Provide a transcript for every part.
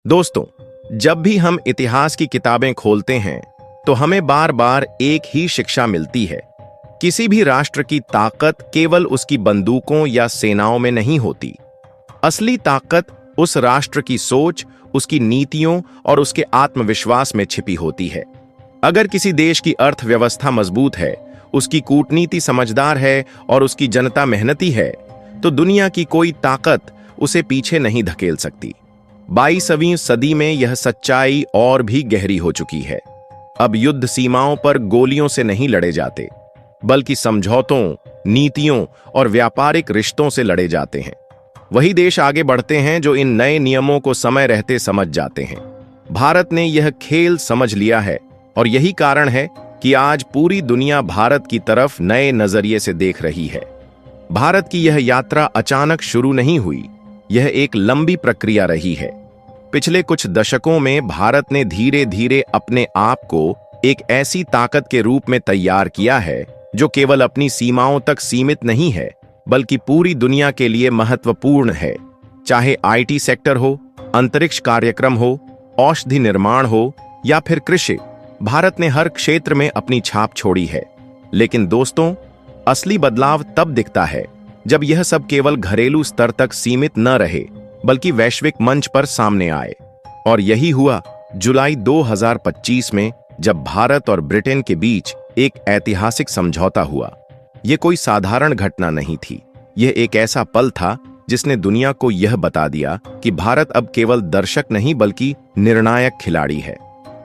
दोस्तों, जब भी हम इतिहास की किताबें खोलते हैं तो हमें बार बार एक ही शिक्षा मिलती है। किसी भी राष्ट्र की ताकत केवल उसकी बंदूकों या सेनाओं में नहीं होती। असली ताकत उस राष्ट्र की सोच, उसकी नीतियों और उसके आत्मविश्वास में छिपी होती है। अगर किसी देश की अर्थव्यवस्था मजबूत है, उसकी कूटनीति समझदार है और उसकी जनता मेहनती है, तो दुनिया की कोई ताकत उसे पीछे नहीं धकेल सकती। 22वीं सदी में यह सच्चाई और भी गहरी हो चुकी है। अब युद्ध सीमाओं पर गोलियों से नहीं लड़े जाते, बल्कि समझौतों, नीतियों और व्यापारिक रिश्तों से लड़े जाते हैं। वही देश आगे बढ़ते हैं जो इन नए नियमों को समय रहते समझ जाते हैं। भारत ने यह खेल समझ लिया है और यही कारण है कि आज पूरी दुनिया भारत की तरफ नए नजरिए से देख रही है। भारत की यह यात्रा अचानक शुरू नहीं हुई, यह एक लंबी प्रक्रिया रही है। पिछले कुछ दशकों में भारत ने धीरे धीरे अपने आप को एक ऐसी ताकत के रूप में तैयार किया है जो केवल अपनी सीमाओं तक सीमित नहीं है, बल्कि पूरी दुनिया के लिए महत्वपूर्ण है। चाहे आईटी सेक्टर हो, अंतरिक्ष कार्यक्रम हो, औषधि निर्माण हो या फिर कृषि, भारत ने हर क्षेत्र में अपनी छाप छोड़ी है। लेकिन दोस्तों, असली बदलाव तब दिखता है जब यह सब केवल घरेलू स्तर तक सीमित न रहे, बल्कि वैश्विक मंच पर सामने आए। और यही हुआ जुलाई 2025 में, जब भारत और ब्रिटेन के बीच एक ऐतिहासिक समझौता हुआ। यह कोई साधारण घटना नहीं थी, यह एक ऐसा पल था जिसने दुनिया को यह बता दिया कि भारत अब केवल दर्शक नहीं बल्कि निर्णायक खिलाड़ी है।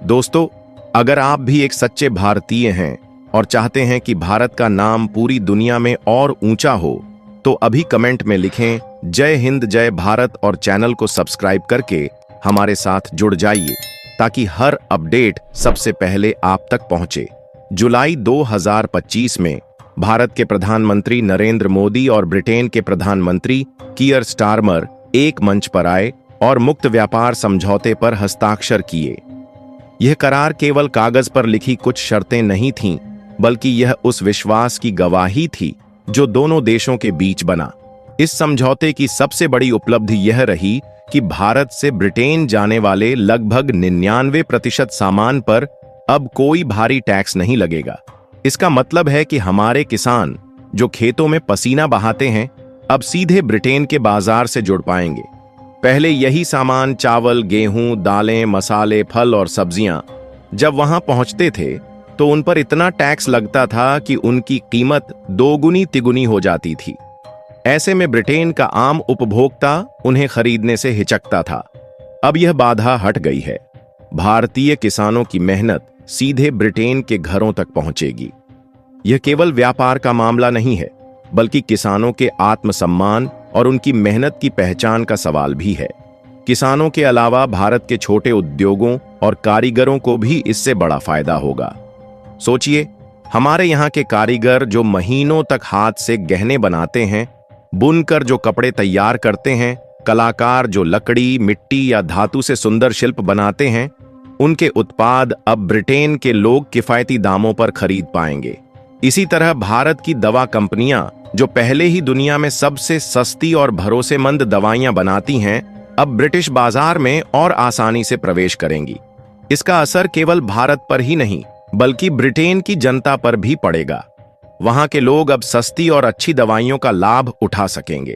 दोस्तों, अगर आप भी एक सच्चे भारतीय हैं और चाहते हैं कि भारत का नाम पूरी दुनिया में और ऊंचा हो, तो अभी कमेंट में लिखें जय हिंद जय भारत और चैनल को सब्सक्राइब करके हमारे साथ जुड़ जाइए, ताकि हर अपडेट सबसे पहले आप तक पहुंचे। जुलाई 2025 में भारत के प्रधानमंत्री नरेंद्र मोदी और ब्रिटेन के प्रधानमंत्री कीयर स्टारमर एक मंच पर आए और मुक्त व्यापार समझौते पर हस्ताक्षर किए। यह करार केवल कागज पर लिखी कुछ शर्तें नहीं थीं, बल्कि यह उस विश्वास की गवाही थी जो दोनों देशों के बीच बना। इस समझौते की सबसे बड़ी उपलब्धि यह रही कि भारत से ब्रिटेन जाने वाले लगभग 99% सामान पर अब कोई भारी टैक्स नहीं लगेगा। इसका मतलब है कि हमारे किसान जो खेतों में पसीना बहाते हैं, अब सीधे ब्रिटेन के बाजार से जुड़ पाएंगे। पहले यही सामान चावल, गेहूं, दालें, मसाले, फल और सब्जियां जब वहां पहुंचते थे तो उन पर इतना टैक्स लगता था कि उनकी कीमत दोगुनी तिगुनी हो जाती थी। ऐसे में ब्रिटेन का आम उपभोक्ता उन्हें खरीदने से हिचकता था। अब यह बाधा हट गई है। भारतीय किसानों की मेहनत सीधे ब्रिटेन के घरों तक पहुंचेगी। यह केवल व्यापार का मामला नहीं है, बल्कि किसानों के आत्मसम्मान और उनकी मेहनत की पहचान का सवाल भी है। किसानों के अलावा भारत के छोटे उद्योगों और कारीगरों को भी इससे बड़ा फायदा होगा। सोचिए, हमारे यहाँ के कारीगर जो महीनों तक हाथ से गहने बनाते हैं, बुनकर जो कपड़े तैयार करते हैं, कलाकार जो लकड़ी, मिट्टी या धातु से सुंदर शिल्प बनाते हैं, उनके उत्पाद अब ब्रिटेन के लोग किफायती दामों पर खरीद पाएंगे। इसी तरह भारत की दवा कंपनियां जो पहले ही दुनिया में सबसे सस्ती और भरोसेमंद दवाइयां बनाती हैं, अब ब्रिटिश बाजार में और आसानी से प्रवेश करेंगी। इसका असर केवल भारत पर ही नहीं, बल्कि ब्रिटेन की जनता पर भी पड़ेगा। वहां के लोग अब सस्ती और अच्छी दवाइयों का लाभ उठा सकेंगे।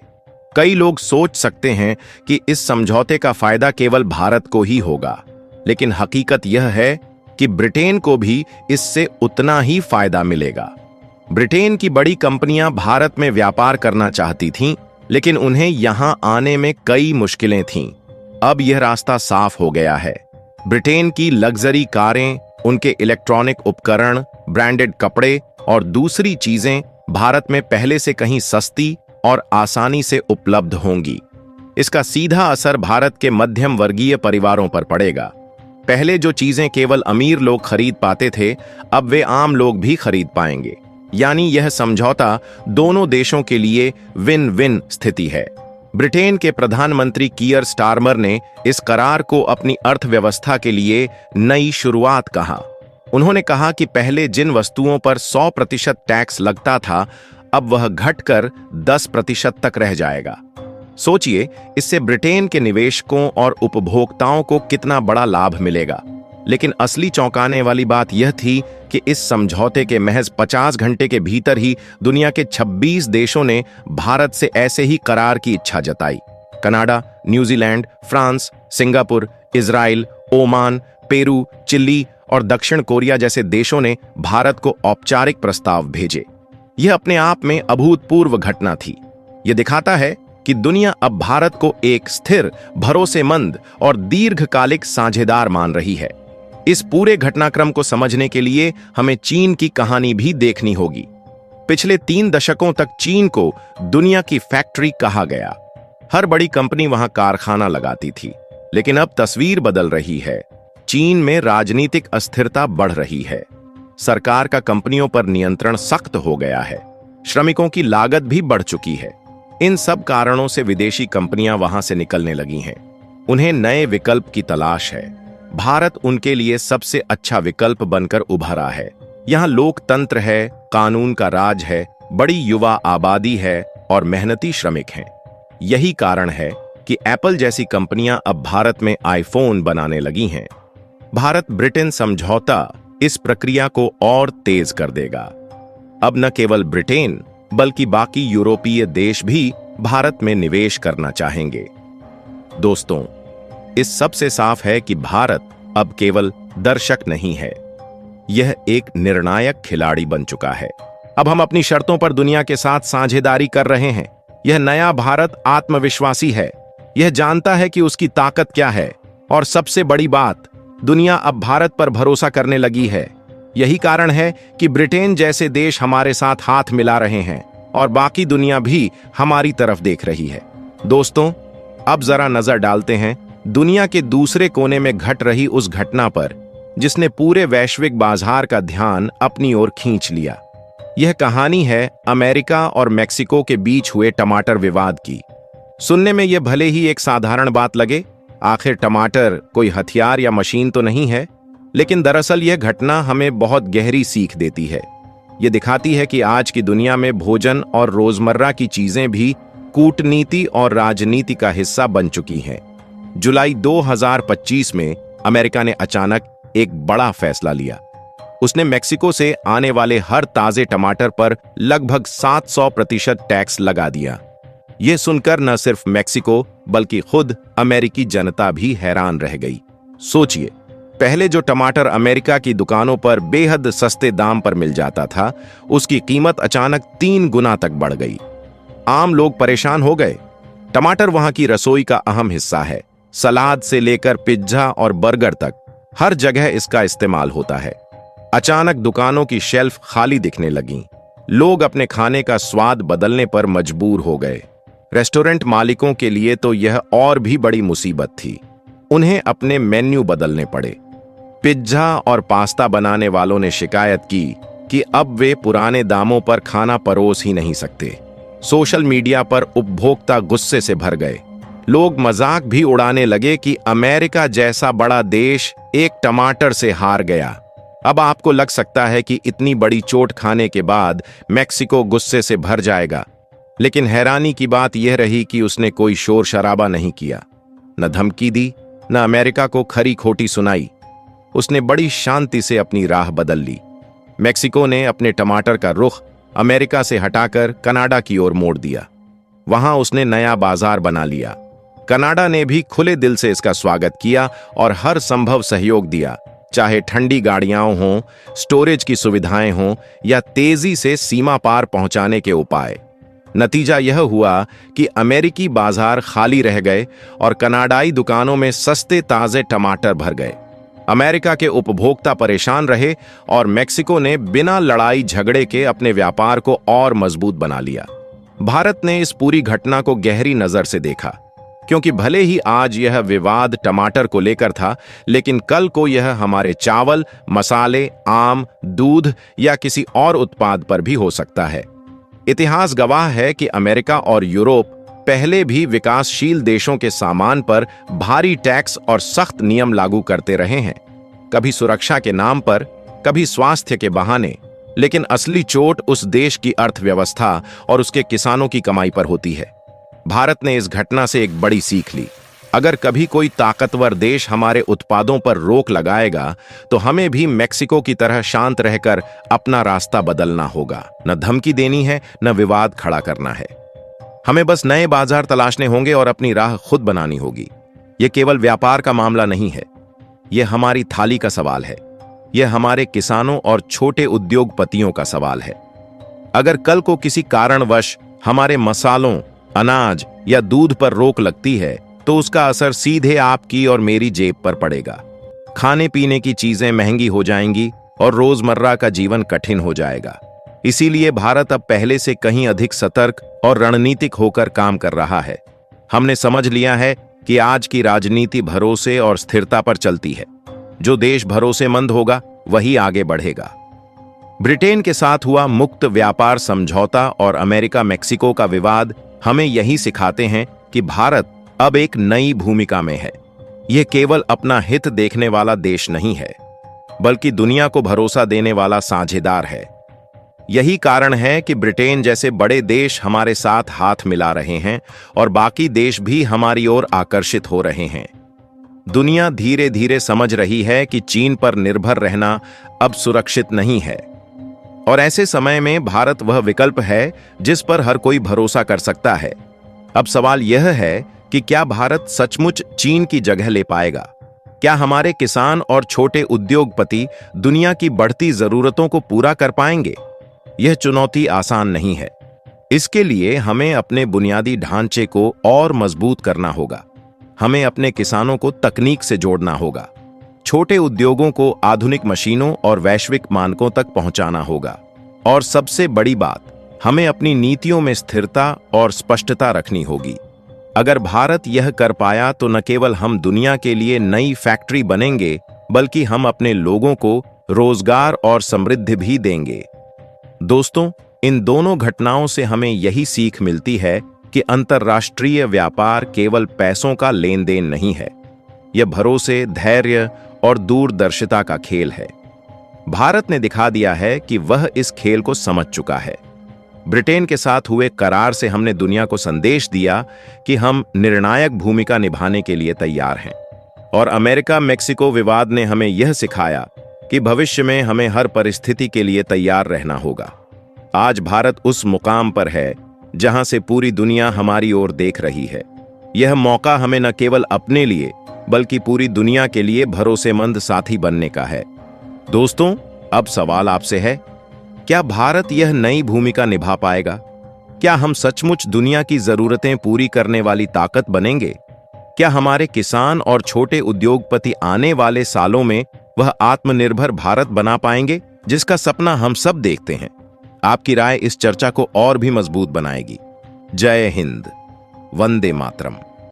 कई लोग सोच सकते हैं कि इस समझौते का फायदा केवल भारत को ही होगा, लेकिन हकीकत यह है कि ब्रिटेन को भी इससे उतना ही फायदा मिलेगा। ब्रिटेन की बड़ी कंपनियां भारत में व्यापार करना चाहती थीं, लेकिन उन्हें यहां आने में कई मुश्किलें थीं। अब यह रास्ता साफ हो गया है। ब्रिटेन की लग्जरी कारें, उनके इलेक्ट्रॉनिक उपकरण, ब्रांडेड कपड़े और दूसरी चीजें भारत में पहले से कहीं सस्ती और आसानी से उपलब्ध होंगी। इसका सीधा असर भारत के मध्यम वर्गीय परिवारों पर पड़ेगा। पहले जो चीजें केवल अमीर लोग खरीद पाते थे, अब वे आम लोग भी खरीद पाएंगे। यानी यह समझौता दोनों देशों के लिए विन विन स्थिति है। ब्रिटेन के प्रधानमंत्री कीयर स्टारमर ने इस करार को अपनी अर्थव्यवस्था के लिए नई शुरुआत कहा। उन्होंने कहा कि पहले जिन वस्तुओं पर 100% टैक्स लगता था, अब वह घटकर 10% तक रह जाएगा। सोचिए, इससे ब्रिटेन के निवेशकों और उपभोक्ताओं को कितना बड़ा लाभ मिलेगा। लेकिन असली चौंकाने वाली बात यह थी कि इस समझौते के महज 50 घंटे के भीतर ही दुनिया के 26 देशों ने भारत से ऐसे ही करार की इच्छा जताई। Canada, New Zealand, France, Singapore, Israel, Oman, Peru, Chile और दक्षिण कोरिया जैसे देशों ने भारत को औपचारिक प्रस्ताव भेजे। यह अपने आप में अभूतपूर्व घटना थी। यह दिखाता है कि दुनिया अब भारत को एक स्थिर, भरोसेमंद और दीर्घकालिक साझेदार मान रही है। इस पूरे घटनाक्रम को समझने के लिए हमें चीन की कहानी भी देखनी होगी। पिछले 3 दशकों तक चीन को दुनिया की फैक्ट्री कहा गया। हर बड़ी कंपनी वहां कारखाना लगाती थी। लेकिन अब तस्वीर बदल रही है। चीन में राजनीतिक अस्थिरता बढ़ रही है। सरकार का कंपनियों पर नियंत्रण सख्त हो गया है। श्रमिकों की लागत भी बढ़ चुकी है। इन सब कारणों से विदेशी कंपनियां वहां से निकलने लगी हैं। उन्हें नए विकल्प की तलाश है। भारत उनके लिए सबसे अच्छा विकल्प बनकर उभरा है। यहाँ लोकतंत्र है, कानून का राज है, बड़ी युवा आबादी है और मेहनती श्रमिक हैं। यही कारण है कि एप्पल जैसी कंपनियां अब भारत में आईफोन बनाने लगी हैं। भारत ब्रिटेन समझौता इस प्रक्रिया को और तेज कर देगा। अब न केवल ब्रिटेन बल्कि बाकी यूरोपीय देश भी भारत में निवेश करना चाहेंगे। दोस्तों, इस सबसे साफ है कि भारत अब केवल दर्शक नहीं है, यह एक निर्णायक खिलाड़ी बन चुका है। अब हम अपनी शर्तों पर दुनिया के साथ साझेदारी कर रहे हैं। यह नया भारत आत्मविश्वासी है। यह जानता है कि उसकी ताकत क्या है और सबसे बड़ी बात, दुनिया अब भारत पर भरोसा करने लगी है। यही कारण है कि ब्रिटेन जैसे देश हमारे साथ हाथ मिला रहे हैं और बाकी दुनिया भी हमारी तरफ देख रही है। दोस्तों, अब जरा नजर डालते हैं दुनिया के दूसरे कोने में घट रही उस घटना पर जिसने पूरे वैश्विक बाजार का ध्यान अपनी ओर खींच लिया। यह कहानी है अमेरिका और मेक्सिको के बीच हुए टमाटर विवाद की। सुनने में यह भले ही एक साधारण बात लगे, आखिर टमाटर कोई हथियार या मशीन तो नहीं है, लेकिन दरअसल यह घटना हमें बहुत गहरी सीख देती है। यह दिखाती है कि आज की दुनिया में भोजन और रोजमर्रा की चीजें भी कूटनीति और राजनीति का हिस्सा बन चुकी हैं। जुलाई 2025 में अमेरिका ने अचानक एक बड़ा फैसला लिया। उसने मेक्सिको से आने वाले हर ताजे टमाटर पर लगभग 700% टैक्स लगा दिया। यह सुनकर न सिर्फ मेक्सिको बल्कि खुद अमेरिकी जनता भी हैरान रह गई। सोचिए, पहले जो टमाटर अमेरिका की दुकानों पर बेहद सस्ते दाम पर मिल जाता था, उसकी कीमत अचानक 3 गुना तक बढ़ गई। आम लोग परेशान हो गए। टमाटर वहां की रसोई का अहम हिस्सा है। सलाद से लेकर पिज्जा और बर्गर तक हर जगह इसका इस्तेमाल होता है। अचानक दुकानों की शेल्फ खाली दिखने लगीं। लोग अपने खाने का स्वाद बदलने पर मजबूर हो गए। रेस्टोरेंट मालिकों के लिए तो यह और भी बड़ी मुसीबत थी। उन्हें अपने मेन्यू बदलने पड़े। पिज्जा और पास्ता बनाने वालों ने शिकायत की कि अब वे पुराने दामों पर खाना परोस ही नहीं सकते। सोशल मीडिया पर उपभोक्ता गुस्से से भर गए। लोग मजाक भी उड़ाने लगे कि अमेरिका जैसा बड़ा देश एक टमाटर से हार गया। अब आपको लग सकता है कि इतनी बड़ी चोट खाने के बाद मेक्सिको गुस्से से भर जाएगा, लेकिन हैरानी की बात यह रही कि उसने कोई शोर शराबा नहीं किया, न धमकी दी, न अमेरिका को खरी खोटी सुनाई। उसने बड़ी शांति से अपनी राह बदल ली। मेक्सिको ने अपने टमाटर का रुख अमेरिका से हटाकर कनाडा की ओर मोड़ दिया। वहां उसने नया बाजार बना लिया। कनाडा ने भी खुले दिल से इसका स्वागत किया और हर संभव सहयोग दिया, चाहे ठंडी गाड़ियां हों, स्टोरेज की सुविधाएं हों या तेजी से सीमा पार पहुंचाने के उपाय। नतीजा यह हुआ कि अमेरिकी बाजार खाली रह गए और कनाडाई दुकानों में सस्ते ताजे टमाटर भर गए। अमेरिका के उपभोक्ता परेशान रहे और मेक्सिको ने बिना लड़ाई झगड़े के अपने व्यापार को और मजबूत बना लिया। भारत ने इस पूरी घटना को गहरी नजर से देखा, क्योंकि भले ही आज यह विवाद टमाटर को लेकर था, लेकिन कल को यह हमारे चावल, मसाले, आम, दूध या किसी और उत्पाद पर भी हो सकता है। इतिहास गवाह है कि अमेरिका और यूरोप पहले भी विकासशील देशों के सामान पर भारी टैक्स और सख्त नियम लागू करते रहे हैं, कभी सुरक्षा के नाम पर, कभी स्वास्थ्य के बहाने, लेकिन असली चोट उस देश की अर्थव्यवस्था और उसके किसानों की कमाई पर होती है। भारत ने इस घटना से एक बड़ी सीख ली। अगर कभी कोई ताकतवर देश हमारे उत्पादों पर रोक लगाएगा तो हमें भी मेक्सिको की तरह शांत रहकर अपना रास्ता बदलना होगा। न धमकी देनी है, न विवाद खड़ा करना है। हमें बस नए बाजार तलाशने होंगे और अपनी राह खुद बनानी होगी। यह केवल व्यापार का मामला नहीं है, यह हमारी थाली का सवाल है। यह हमारे किसानों और छोटे उद्योगपतियों का सवाल है। अगर कल को किसी कारणवश हमारे मसालों, अनाज या दूध पर रोक लगती है तो उसका असर सीधे आपकी और मेरी जेब पर पड़ेगा। खाने पीने की चीजें महंगी हो जाएंगी और रोजमर्रा का जीवन कठिन हो जाएगा। इसीलिए भारत अब पहले से कहीं अधिक सतर्क और रणनीतिक होकर काम कर रहा है। हमने समझ लिया है कि आज की राजनीति भरोसे और स्थिरता पर चलती है। जो देश भरोसेमंद होगा वही आगे बढ़ेगा। ब्रिटेन के साथ हुआ मुक्त व्यापार समझौता और अमेरिका मेक्सिको का विवाद हमें यही सिखाते हैं कि भारत अब एक नई भूमिका में है। यह केवल अपना हित देखने वाला देश नहीं है, बल्कि दुनिया को भरोसा देने वाला साझेदार है। यही कारण है कि ब्रिटेन जैसे बड़े देश हमारे साथ हाथ मिला रहे हैं और बाकी देश भी हमारी ओर आकर्षित हो रहे हैं। दुनिया धीरे धीरे समझ रही है कि चीन पर निर्भर रहना अब सुरक्षित नहीं है, और ऐसे समय में भारत वह विकल्प है जिस पर हर कोई भरोसा कर सकता है। अब सवाल यह है कि क्या भारत सचमुच चीन की जगह ले पाएगा? क्या हमारे किसान और छोटे उद्योगपति दुनिया की बढ़ती जरूरतों को पूरा कर पाएंगे? यह चुनौती आसान नहीं है। इसके लिए हमें अपने बुनियादी ढांचे को और मजबूत करना होगा। हमें अपने किसानों को तकनीक से जोड़ना होगा, छोटे उद्योगों को आधुनिक मशीनों और वैश्विक मानकों तक पहुंचाना होगा, और सबसे बड़ी बात, हमें अपनी नीतियों में स्थिरता और स्पष्टता रखनी होगी। अगर भारत यह कर पाया तो न केवल हम दुनिया के लिए नई फैक्ट्री बनेंगे, बल्कि हम अपने लोगों को रोजगार और समृद्धि भी देंगे। दोस्तों, इन दोनों घटनाओं से हमें यही सीख मिलती है कि अंतर्राष्ट्रीय व्यापार केवल पैसों का लेन देन नहीं है। यह भरोसे, धैर्य और दूरदर्शिता का खेल है। भारत ने दिखा दिया है कि वह इस खेल को समझ चुका है। ब्रिटेन के साथ हुए करार से हमने दुनिया को संदेश दिया कि हम निर्णायक भूमिका निभाने के लिए तैयार हैं, और अमेरिका मेक्सिको विवाद ने हमें यह सिखाया कि भविष्य में हमें हर परिस्थिति के लिए तैयार रहना होगा। आज भारत उस मुकाम पर है जहां से पूरी दुनिया हमारी ओर देख रही है। यह मौका हमें न केवल अपने लिए बल्कि पूरी दुनिया के लिए भरोसेमंद साथी बनने का है। दोस्तों, अब सवाल आपसे है, क्या भारत यह नई भूमिका निभा पाएगा? क्या हम सचमुच दुनिया की जरूरतें पूरी करने वाली ताकत बनेंगे? क्या हमारे किसान और छोटे उद्योगपति आने वाले सालों में वह आत्मनिर्भर भारत बना पाएंगे जिसका सपना हम सब देखते हैं? आपकी राय इस चर्चा को और भी मजबूत बनाएगी। जय हिंद, वंदे मातरम।